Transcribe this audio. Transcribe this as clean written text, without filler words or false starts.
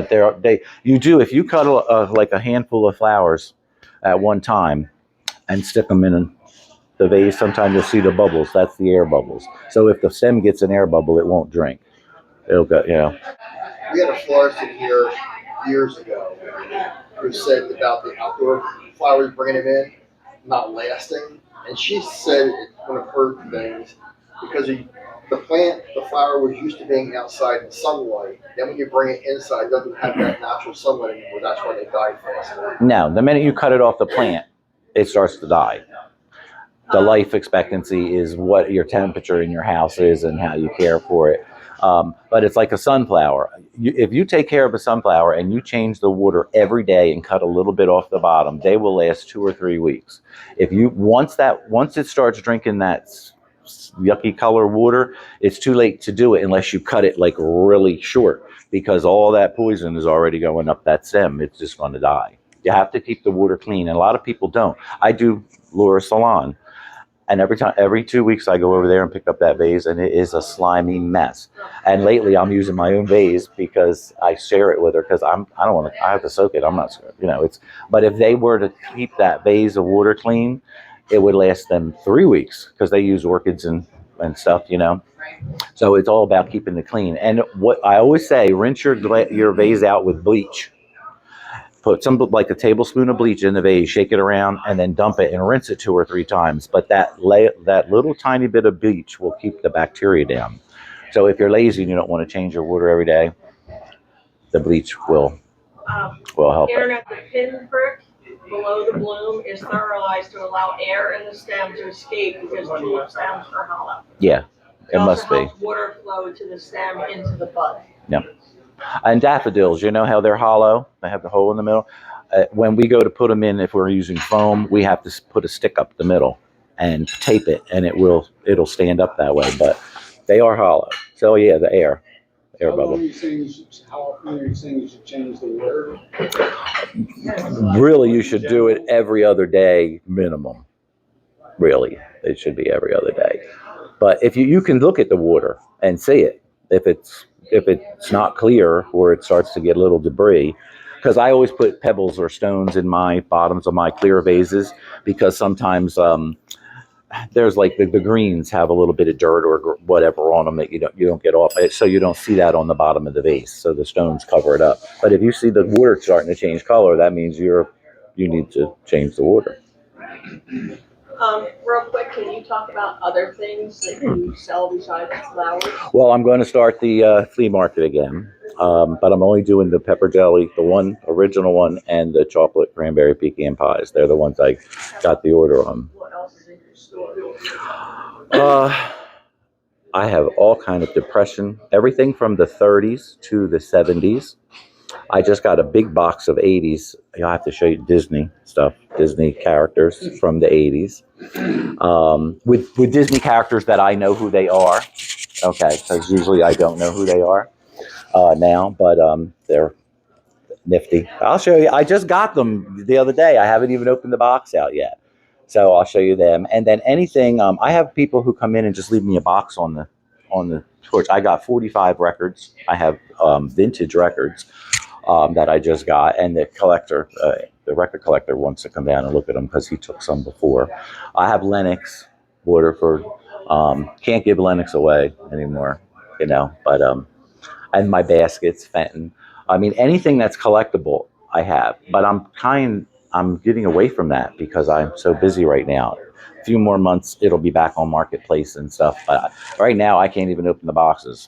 But you do, if you cut like a handful of flowers at one time and stick them in the vase, sometimes you'll see the bubbles. That's the air bubbles. So if the stem gets an air bubble, it won't drink. It'll go, We had a florist in here years ago who said about the outdoor flowers bringing them in not lasting, and she said one of her things because the flower was used to being outside in sunlight. Then when you bring it inside, it doesn't have that natural sunlight anymore. That's why they die faster. No, the minute you cut it off the plant, it starts to die. The life expectancy is what your temperature in your house is and how you care for it. But it's like a sunflower. If you take care of a sunflower and you change the water every day and cut a little bit off the bottom, they will last 2 or 3 weeks. If you once it starts drinking that yucky color water, it's too late to do it unless you cut it like really short, because all that poison is already going up that stem. It's just going to die. You have to keep the water clean, and a lot of people don't. I do Laura Salon. And every 2 weeks, I go over there and pick up that vase, and it is a slimy mess. And lately, I'm using my own vase because I share it with her because I don't want to. I have to soak it. I'm not, it's. But if they were to keep that vase of water clean, it would last them 3 weeks because they use orchids and stuff, So it's all about keeping it clean. And what I always say, rinse your vase out with bleach. Put like a tablespoon of bleach in the vase, shake it around, and then dump it and rinse it 2 or 3 times. But that little tiny bit of bleach will keep the bacteria down. So if you're lazy and you don't want to change your water every day, the bleach will help. Aaron, at the pin prick below the bloom is sterilized to allow air in the stem to escape because tulip stems are hollow. Yeah, it must be. Water flow to the stem into the bud. Yeah. And daffodils, you know how they're hollow? They have the hole in the middle. When we go to put them in, if we're using foam, we have to put a stick up the middle and tape it, and it'll stand up that way. But they are hollow. So yeah, the air bubble. How often are you saying you should change the water? Really, you should do it every other day minimum. Really, it should be every other day. But if you can look at the water and see it, if it's not clear or it starts to get a little debris, because I always put pebbles or stones in my bottoms of my clear vases, because sometimes there's like the greens have a little bit of dirt or whatever on them that you don't get off, so you don't see that on the bottom of the vase, so the stones cover it up. But if you see the water starting to change color, that means you need to change the water. Real quick, can you talk about other things that you sell besides flowers? Well, I'm going to start the flea market again, but I'm only doing the pepper jelly, the original one, and the chocolate cranberry pecan pies. They're the ones I got the order on. What else is in your store? I have all kind of Depression, everything from the 30s to the 70s. I just got a big box of 80s. I have to show you Disney stuff, Disney characters from the 80s. With Disney characters that I know who they are. Okay, because usually I don't know who they are now, but they're nifty. I'll show you. I just got them the other day. I haven't even opened the box out yet. So I'll show you them. And then anything, I have people who come in and just leave me a box on the porch. I got 45 records. I have vintage records that I just got, and the record collector wants to come down and look at them because he took some before. I have Lenox, Waterford. Can't give Lenox away anymore, but and my baskets, Fenton. I mean, anything that's collectible, I have. But I'm getting away from that because I'm so busy right now. A few more months, it'll be back on Marketplace and stuff. But right now, I can't even open the boxes.